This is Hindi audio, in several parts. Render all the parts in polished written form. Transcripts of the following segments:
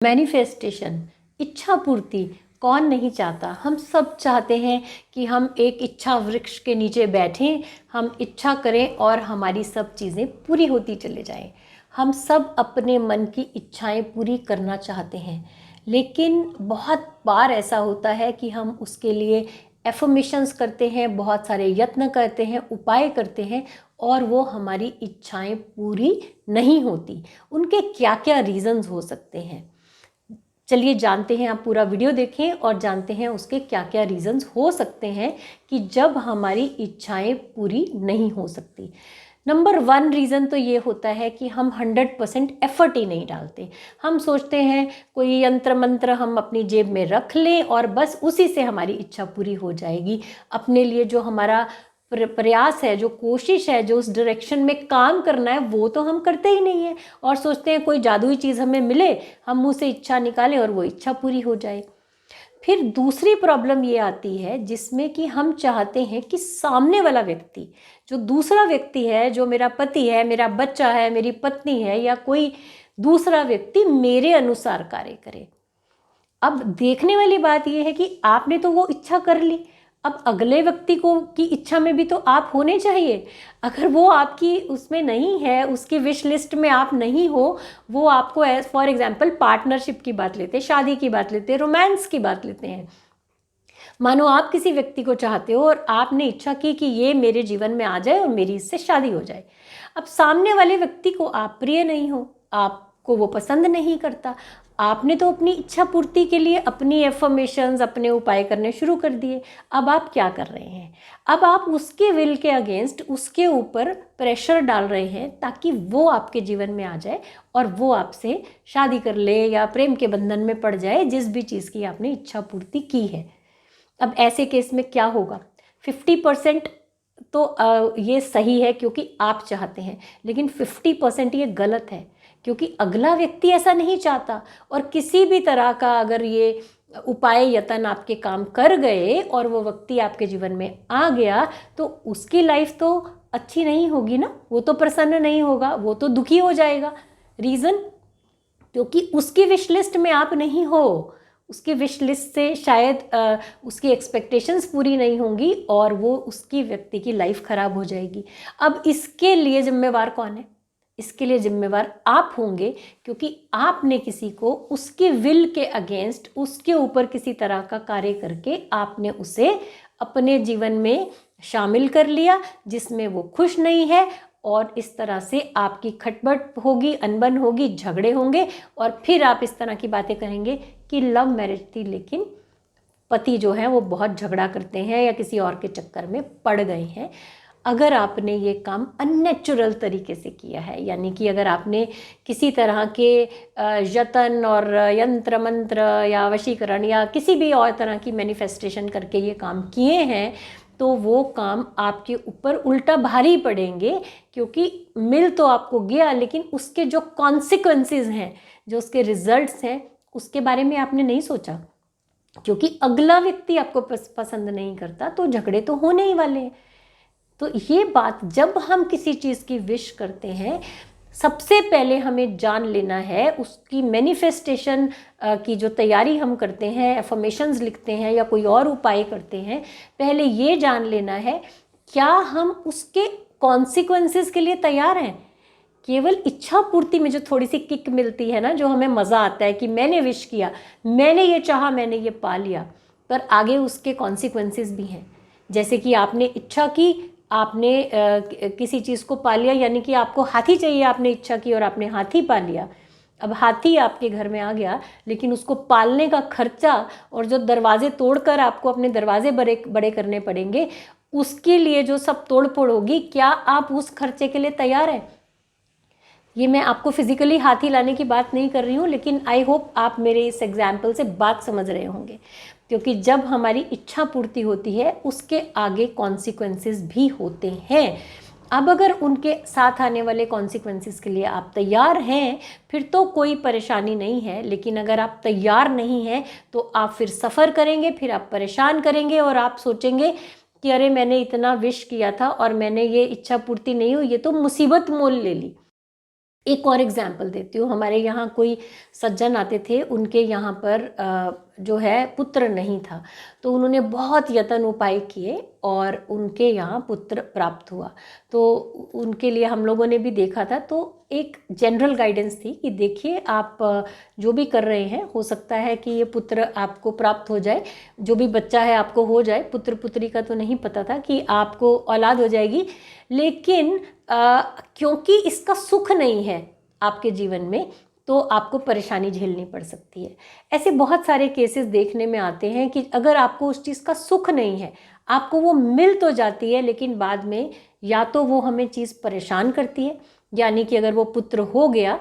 मैनिफेस्टेशन, इच्छा पूर्ति कौन नहीं चाहता। हम सब चाहते हैं कि हम एक इच्छा वृक्ष के नीचे बैठें, हम इच्छा करें और हमारी सब चीज़ें पूरी होती चले जाएं। हम सब अपने मन की इच्छाएं पूरी करना चाहते हैं, लेकिन बहुत बार ऐसा होता है कि हम उसके लिए एफर्मेशंस करते हैं, बहुत सारे यत्न करते हैं, उपाय करते हैं और वो हमारी इच्छाएं पूरी नहीं होती। उनके क्या क्या रीज़न्स हो सकते हैं, चलिए जानते हैं। आप पूरा वीडियो देखें और जानते हैं उसके क्या क्या रीज़न्स हो सकते हैं कि जब हमारी इच्छाएं पूरी नहीं हो सकती। नंबर 1 रीज़न तो ये होता है कि हम 100% एफर्ट ही नहीं डालते। हम सोचते हैं कोई यंत्र मंत्र हम अपनी जेब में रख लें और बस उसी से हमारी इच्छा पूरी हो जाएगी। अपने लिए जो हमारा प्रयास है, जो कोशिश है, जो उस डायरेक्शन में काम करना है, वो तो हम करते ही नहीं है और सोचते हैं कोई जादुई चीज़ हमें मिले, हम मुँह से इच्छा निकालें और वो इच्छा पूरी हो जाए। फिर दूसरी प्रॉब्लम ये आती है जिसमें कि हम चाहते हैं कि सामने वाला व्यक्ति, जो दूसरा व्यक्ति है, जो मेरा पति है, मेरा बच्चा है, मेरी पत्नी है या कोई दूसरा व्यक्ति मेरे अनुसार कार्य करे। अब देखने वाली बात यह है कि आपने तो वो इच्छा कर ली, अब अगले व्यक्ति को की इच्छा में भी तो आप होने चाहिए। अगर वो आपकी उसमें नहीं है, उसकी विश लिस्ट में आप नहीं हो, वो आपको फॉर एग्जांपल पार्टनरशिप की बात लेते हैं, शादी की बात लेते हैं, रोमांस की बात लेते हैं। मानो आप किसी व्यक्ति को चाहते हो और आपने इच्छा की कि ये मेरे जीवन में आ जाए और मेरी इससे शादी हो जाए। अब सामने वाले व्यक्ति को आप प्रिय नहीं हो, आपको वो पसंद नहीं करता, आपने तो अपनी इच्छा पूर्ति के लिए अपनी एफर्मेशंस, अपने उपाय करने शुरू कर दिए। अब आप क्या कर रहे हैं? अब आप उसके विल के अगेंस्ट उसके ऊपर प्रेशर डाल रहे हैं ताकि वो आपके जीवन में आ जाए और वो आपसे शादी कर ले या प्रेम के बंधन में पड़ जाए, जिस भी चीज़ की आपने इच्छा पूर्ति की है। अब ऐसे केस में क्या होगा? 50% तो ये सही है क्योंकि आप चाहते हैं, लेकिन 50% ये गलत है क्योंकि अगला व्यक्ति ऐसा नहीं चाहता। और किसी भी तरह का अगर ये उपाय यत्न आपके काम कर गए और वो व्यक्ति आपके जीवन में आ गया तो उसकी लाइफ तो अच्छी नहीं होगी ना, वो तो प्रसन्न नहीं होगा, वो तो दुखी हो जाएगा। रीज़न, क्योंकि उसकी विश लिस्ट में आप नहीं हो, उसकी विश लिस्ट से शायद उसकी एक्सपेक्टेशंस पूरी नहीं होंगी और वो उसकी व्यक्ति की लाइफ ख़राब हो जाएगी। अब इसके लिए जिम्मेवार कौन है? इसके लिए जिम्मेवार आप होंगे क्योंकि आपने किसी को उसके विल के अगेंस्ट, उसके ऊपर किसी तरह का कार्य करके आपने उसे अपने जीवन में शामिल कर लिया जिसमें वो खुश नहीं है और इस तरह से आपकी खटपट होगी, अनबन होगी, झगड़े होंगे और फिर आप इस तरह की बातें करेंगे कि लव मैरिज थी लेकिन पति जो है वो बहुत झगड़ा करते हैं या किसी और के चक्कर में पड़ गए हैं। अगर आपने ये काम अननेचुरल तरीके से किया है, यानी कि अगर आपने किसी तरह के यतन और यंत्र मंत्र या वशीकरण या किसी भी और तरह की मैनिफेस्टेशन करके ये काम किए हैं तो वो काम आपके ऊपर उल्टा भारी पड़ेंगे क्योंकि मिल तो आपको गया लेकिन उसके जो कॉन्सिक्वेंसेस हैं, जो उसके रिजल्ट्स हैं, उसके बारे में आपने नहीं सोचा। क्योंकि अगला व्यक्ति आपको पसंद नहीं करता तो झगड़े तो होने ही वाले हैं। तो ये बात, जब हम किसी चीज़ की विश करते हैं सबसे पहले हमें जान लेना है उसकी मैनिफेस्टेशन की जो तैयारी हम करते हैं, एफर्मेशंस लिखते हैं या कोई और उपाय करते हैं, पहले ये जान लेना है क्या हम उसके कॉन्सिक्वेंसेस के लिए तैयार हैं। केवल इच्छा पूर्ति में जो थोड़ी सी किक मिलती है ना, जो हमें मज़ा आता है कि मैंने विश किया, मैंने ये चाहा, मैंने ये पा लिया, पर आगे उसके कॉन्सिक्वेंसेस भी हैं। जैसे कि आपने इच्छा की, आपने किसी चीज़ को पा लिया, यानी कि आपको हाथी चाहिए, आपने इच्छा की और आपने हाथी पा लिया। अब हाथी आपके घर में आ गया लेकिन उसको पालने का खर्चा और जो दरवाजे तोड़कर आपको अपने दरवाजे बड़े बड़े करने पड़ेंगे, उसके लिए जो सब तोड़ फोड़ होगी, क्या आप उस खर्चे के लिए तैयार हैं? ये मैं आपको फिजिकली हाथी लाने की बात नहीं कर रही हूँ, लेकिन आई होप आप मेरे इस एग्जाम्पल से बात समझ रहे होंगे। क्योंकि जब हमारी इच्छा पूर्ति होती है उसके आगे कॉन्सिक्वेंसेस भी होते हैं। अब अगर उनके साथ आने वाले कॉन्सिक्वेंसेस के लिए आप तैयार हैं फिर तो कोई परेशानी नहीं है, लेकिन अगर आप तैयार नहीं हैं तो आप फिर सफ़र करेंगे, फिर आप परेशान करेंगे और आप सोचेंगे कि अरे मैंने इतना विश किया था और मैंने ये इच्छा पूर्ति नहीं हुई, ये तो मुसीबत मोल ले ली। एक और एग्जाम्पल देती हूँ। हमारे यहाँ कोई सज्जन आते थे, उनके यहाँ पर जो है पुत्र नहीं था, तो उन्होंने बहुत यत्न उपाय किए और उनके यहाँ पुत्र प्राप्त हुआ। तो उनके लिए हम लोगों ने भी देखा था। तो एक जनरल गाइडेंस थी कि देखिए आप जो भी कर रहे हैं, हो सकता है कि ये पुत्र आपको प्राप्त हो जाए, जो भी बच्चा है आपको हो जाए। पुत्र पुत्री का तो नहीं पता था कि आपको औलाद हो जाएगी, लेकिन क्योंकि इसका सुख नहीं है आपके जीवन में, तो आपको परेशानी झेलनी पड़ सकती है। ऐसे बहुत सारे केसेस देखने में आते हैं कि अगर आपको उस चीज़ का सुख नहीं है, आपको वो मिल तो जाती है, लेकिन बाद में या तो वो हमें चीज़ परेशान करती है, यानी कि अगर वो पुत्र हो गया,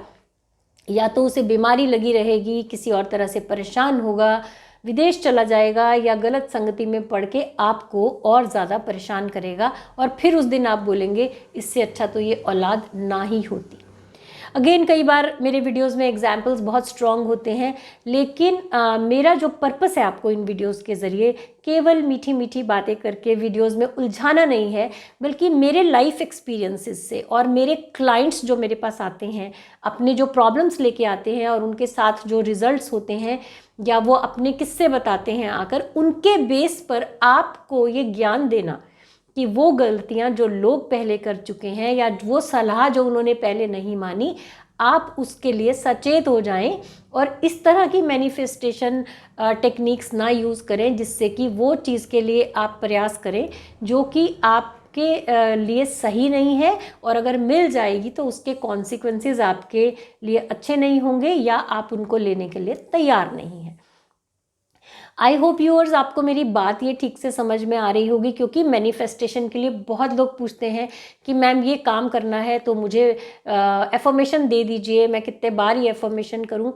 या तो उसे बीमारी लगी रहेगी, किसी और तरह से परेशान होगा, विदेश चला जाएगा, या गलत संगति में पड़ के आपको और ज़्यादा परेशान करेगा, और फिर उस दिन आप बोलेंगे इससे अच्छा तो ये औलाद ना ही होती। अगेन, कई बार मेरे वीडियोस में एग्जाम्पल्स बहुत स्ट्रॉन्ग होते हैं, लेकिन मेरा जो पर्पस है आपको इन वीडियोस के ज़रिए केवल मीठी मीठी बातें करके वीडियोस में उलझाना नहीं है, बल्कि मेरे लाइफ एक्सपीरियंसेस से और मेरे क्लाइंट्स जो मेरे पास आते हैं, अपने जो प्रॉब्लम्स लेके आते हैं और उनके साथ जो रिजल्ट्स होते हैं, या वो अपने किस्से बताते हैं आकर, उनके बेस पर आपको ये ज्ञान देना कि वो गलतियां जो लोग पहले कर चुके हैं, या वो सलाह जो उन्होंने पहले नहीं मानी, आप उसके लिए सचेत हो जाएं और इस तरह की मैनिफेस्टेशन टेक्निक्स ना यूज़ करें जिससे कि वो चीज़ के लिए आप प्रयास करें जो कि आपके लिए सही नहीं है, और अगर मिल जाएगी तो उसके कॉन्सिक्वेंसेस आपके लिए अच्छे नहीं होंगे, या आप उनको लेने के लिए तैयार नहीं हैं। आई होप व्यूअर्स आपको मेरी बात ये ठीक से समझ में आ रही होगी, क्योंकि मैनिफेस्टेशन के लिए बहुत लोग पूछते हैं कि मैम ये काम करना है तो मुझे एफर्मेशन दे दीजिए, मैं कितने बार ये एफर्मेशन करूं।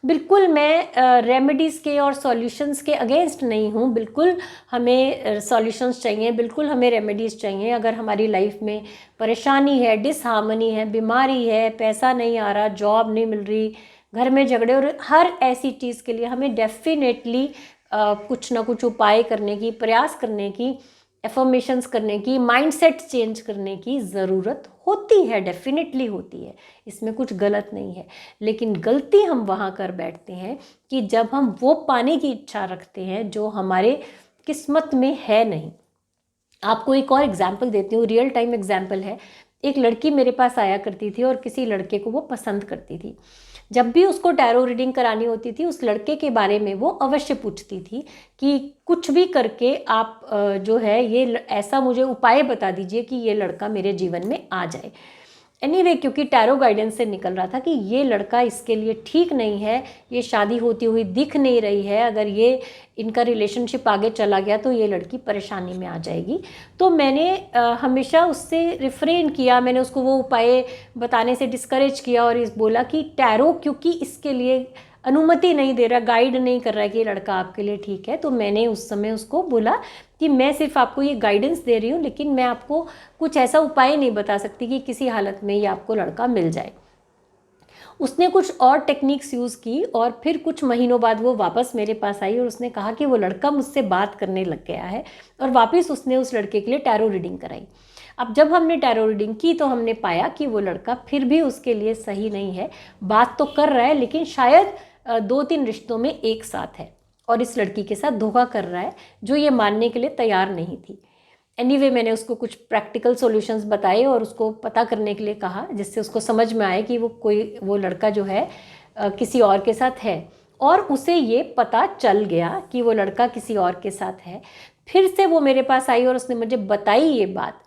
बिल्कुल मैं रेमेडीज़ के और सॉल्यूशंस के अगेंस्ट नहीं हूँ। बिल्कुल हमें सॉल्यूशंस चाहिए, बिल्कुल हमें रेमेडीज़ चाहिए। अगर हमारी लाइफ में परेशानी है, डिसहार्मनी है, बीमारी है, पैसा नहीं आ रहा, जॉब नहीं मिल रही, घर में झगड़े, और हर ऐसी चीज़ के लिए हमें डेफिनेटली कुछ ना कुछ उपाय करने की, प्रयास करने की, एफर्मेशंस करने की, माइंडसेट चेंज करने की ज़रूरत होती है, डेफिनेटली होती है। इसमें कुछ गलत नहीं है, लेकिन गलती हम वहाँ कर बैठते हैं कि जब हम वो पाने की इच्छा रखते हैं जो हमारे किस्मत में है नहीं। आपको एक और एग्जाम्पल देती हूँ, रियल टाइम एग्जाम्पल है। एक लड़की मेरे पास आया करती थी और किसी लड़के को वो पसंद करती थी। जब भी उसको टैरो रीडिंग करानी होती थी, उस लड़के के बारे में वो अवश्य पूछती थी कि कुछ भी करके आप जो है ये ऐसा मुझे उपाय बता दीजिए कि ये लड़का मेरे जीवन में आ जाए। एनीवे, क्योंकि टैरो गाइडेंस से निकल रहा था कि ये लड़का इसके लिए ठीक नहीं है, ये शादी होती हुई दिख नहीं रही है, अगर ये इनका रिलेशनशिप आगे चला गया तो ये लड़की परेशानी में आ जाएगी। तो मैंने हमेशा उससे रिफ्रेन किया, मैंने उसको वो उपाय बताने से डिस्करेज किया और इस बोला कि टैरो क्योंकि इसके लिए अनुमति नहीं दे रहा, गाइड नहीं कर रहा है कि ये लड़का आपके लिए ठीक है, तो मैंने उस समय उसको बोला कि मैं सिर्फ आपको ये गाइडेंस दे रही हूँ, लेकिन मैं आपको कुछ ऐसा उपाय नहीं बता सकती कि किसी हालत में ये आपको लड़का मिल जाए। उसने कुछ और टेक्निक्स यूज़ की और फिर कुछ महीनों बाद वो वापस मेरे पास आई और उसने कहा कि वो लड़का मुझसे बात करने लग गया है, और वापस उसने उस लड़के के लिए टैरो रीडिंग कराई। अब जब हमने टैरो रीडिंग की तो हमने पाया कि वो लड़का फिर भी उसके लिए सही नहीं है। बात तो कर रहा है, लेकिन शायद 2-3 रिश्तों में एक साथ है और इस लड़की के साथ धोखा कर रहा है, जो ये मानने के लिए तैयार नहीं थी। एनीवे, मैंने उसको कुछ प्रैक्टिकल सॉल्यूशंस बताए और उसको पता करने के लिए कहा, जिससे उसको समझ में आए कि वो लड़का जो है किसी और के साथ है, और उसे ये पता चल गया कि वो लड़का किसी और के साथ है। फिर से वो मेरे पास आई और उसने मुझे बताई ये बात,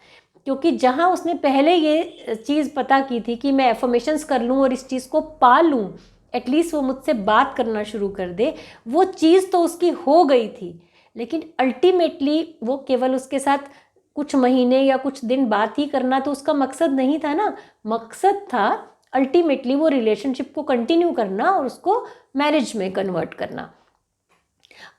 क्योंकि जहाँ उसने पहले ये चीज़ पता की थी कि मैं एफर्मेशंस कर लूँ और इस चीज़ को पा लूँ, एटलीस्ट वो मुझसे बात करना शुरू कर दे, वो चीज़ तो उसकी हो गई थी, लेकिन अल्टीमेटली वो केवल उसके साथ कुछ महीने या कुछ दिन बात ही करना तो उसका मकसद नहीं था ना। मकसद था अल्टीमेटली वो रिलेशनशिप को कंटिन्यू करना और उसको मैरिज में कन्वर्ट करना।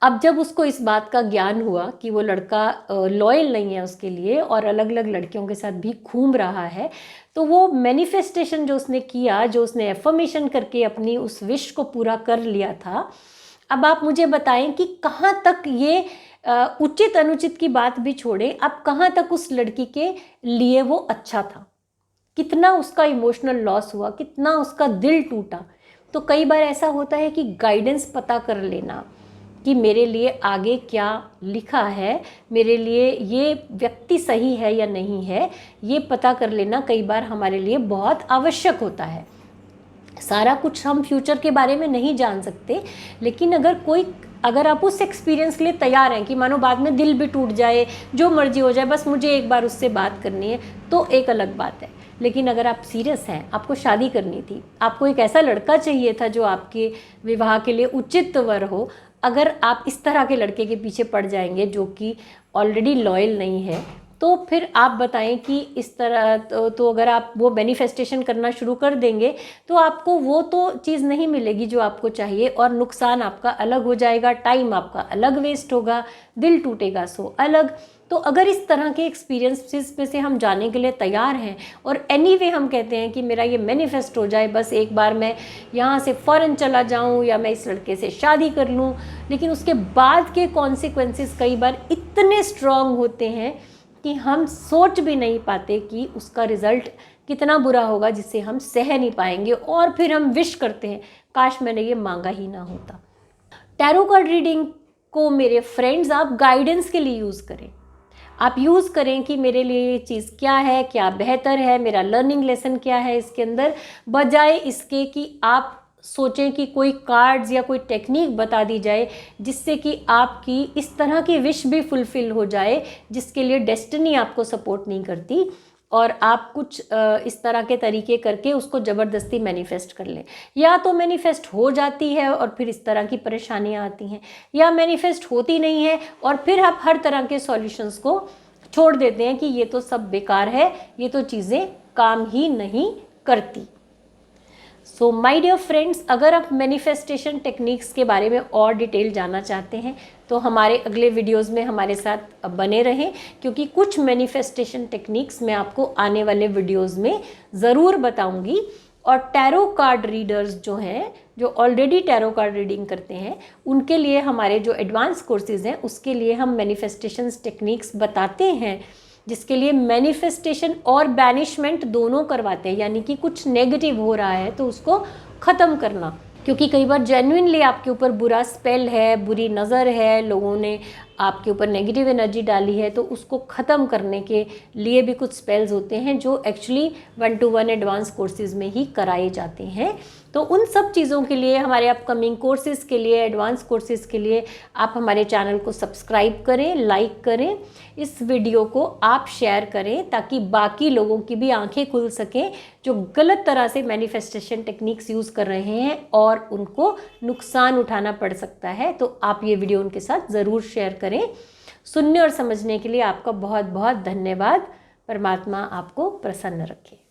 अब जब उसको इस बात का ज्ञान हुआ कि वो लड़का लॉयल नहीं है उसके लिए और अलग अलग लड़कियों के साथ भी घूम रहा है, तो वो मैनिफेस्टेशन जो उसने किया, जो उसने एफर्मेशन करके अपनी उस विश को पूरा कर लिया था, अब आप मुझे बताएं कि कहाँ तक ये उचित अनुचित की बात भी छोड़ें, अब कहाँ तक उस लड़की के लिए वो अच्छा था, कितना उसका इमोशनल लॉस हुआ, कितना उसका दिल टूटा। तो कई बार ऐसा होता है कि गाइडेंस पता कर लेना कि मेरे लिए आगे क्या लिखा है, मेरे लिए ये व्यक्ति सही है या नहीं है, ये पता कर लेना कई बार हमारे लिए बहुत आवश्यक होता है। सारा कुछ हम फ्यूचर के बारे में नहीं जान सकते, लेकिन अगर आप उस एक्सपीरियंस के लिए तैयार हैं कि मानो बाद में दिल भी टूट जाए, जो मर्जी हो जाए, बस मुझे एक बार उससे बात करनी है, तो एक अलग बात है। लेकिन अगर आप सीरियस हैं, आपको शादी करनी थी, आपको एक ऐसा लड़का चाहिए था जो आपके विवाह के लिए उचित वर हो, अगर आप इस तरह के लड़के के पीछे पड़ जाएंगे जो कि ऑलरेडी लॉयल नहीं है, तो फिर आप बताएं कि इस तरह तो अगर आप वो मैनिफेस्टेशन करना शुरू कर देंगे तो आपको वो तो चीज़ नहीं मिलेगी जो आपको चाहिए, और नुकसान आपका अलग हो जाएगा, टाइम आपका अलग वेस्ट होगा, दिल टूटेगा सो अलग। तो अगर इस तरह के एक्सपीरियंसेस में से हम जाने के लिए तैयार हैं और एनीवे हम कहते हैं कि मेरा ये मैनिफेस्ट हो जाए, बस एक बार मैं यहाँ से फ़ौरन चला जाऊँ या मैं इस लड़के से शादी कर लूँ, लेकिन उसके बाद के कॉन्सिक्वेंसेस कई बार इतने स्ट्रॉन्ग होते हैं कि हम सोच भी नहीं पाते कि उसका रिज़ल्ट कितना बुरा होगा जिससे हम सह नहीं पाएंगे, और फिर हम विश करते हैं काश मैंने ये मांगा ही ना होता। टैरो कार्ड रीडिंग को मेरे फ्रेंड्स आप गाइडेंस के लिए यूज़ करें। आप यूज़ करें कि मेरे लिए ये चीज़ क्या है, क्या बेहतर है, मेरा लर्निंग लेसन क्या है इसके अंदर, बजाय इसके कि आप सोचें कि कोई कार्ड्स या कोई टेक्निक बता दी जाए जिससे कि आपकी इस तरह की विश भी फुलफ़िल हो जाए जिसके लिए डेस्टिनी आपको सपोर्ट नहीं करती, और आप कुछ इस तरह के तरीके करके उसको ज़बरदस्ती मैनिफेस्ट कर लें। या तो मैनिफेस्ट हो जाती है और फिर इस तरह की परेशानियां आती हैं, या मैनिफेस्ट होती नहीं है और फिर आप हर तरह के सॉल्यूशंस को छोड़ देते हैं कि ये तो सब बेकार है, ये तो चीज़ें काम ही नहीं करती। सो माय डियर फ्रेंड्स, अगर आप मैनिफेस्टेशन टेक्निक्स के बारे में और डिटेल जानना चाहते हैं तो हमारे अगले वीडियोस में हमारे साथ बने रहें, क्योंकि कुछ मैनिफेस्टेशन टेक्निक्स मैं आपको आने वाले वीडियोस में ज़रूर बताऊंगी। और टैरो कार्ड रीडर्स जो हैं, जो ऑलरेडी टैरो कार्ड रीडिंग करते हैं, उनके लिए हमारे जो एडवांस कोर्सेज़ हैं उसके लिए हम मैनिफेस्टेशन टेक्निक्स बताते हैं, जिसके लिए मैनिफेस्टेशन और बैनिशमेंट दोनों करवाते हैं, यानी कि कुछ नेगेटिव हो रहा है तो उसको ख़त्म करना। क्योंकि कई बार जेन्युइनली आपके ऊपर बुरा स्पेल है, बुरी नज़र है, लोगों ने आपके ऊपर नेगेटिव एनर्जी डाली है, तो उसको ख़त्म करने के लिए भी कुछ स्पेल्स होते हैं जो एक्चुअली 1-to-1 एडवांस कोर्सेज़ में ही कराए जाते हैं। तो उन सब चीज़ों के लिए, हमारे अपकमिंग कोर्सेज़ के लिए, एडवांस कोर्सेज़ के लिए आप हमारे चैनल को सब्सक्राइब करें, लाइक करें, इस वीडियो को आप शेयर करें ताकि बाकी लोगों की भी आंखें खुल सकें जो गलत तरह से मैनिफेस्टेशन टेक्निक्स यूज़ कर रहे हैं और उनको नुकसान उठाना पड़ सकता है। तो आप ये वीडियो उनके साथ ज़रूर शेयर करें। सुनने और समझने के लिए आपका बहुत बहुत धन्यवाद। परमात्मा आपको प्रसन्न रखे।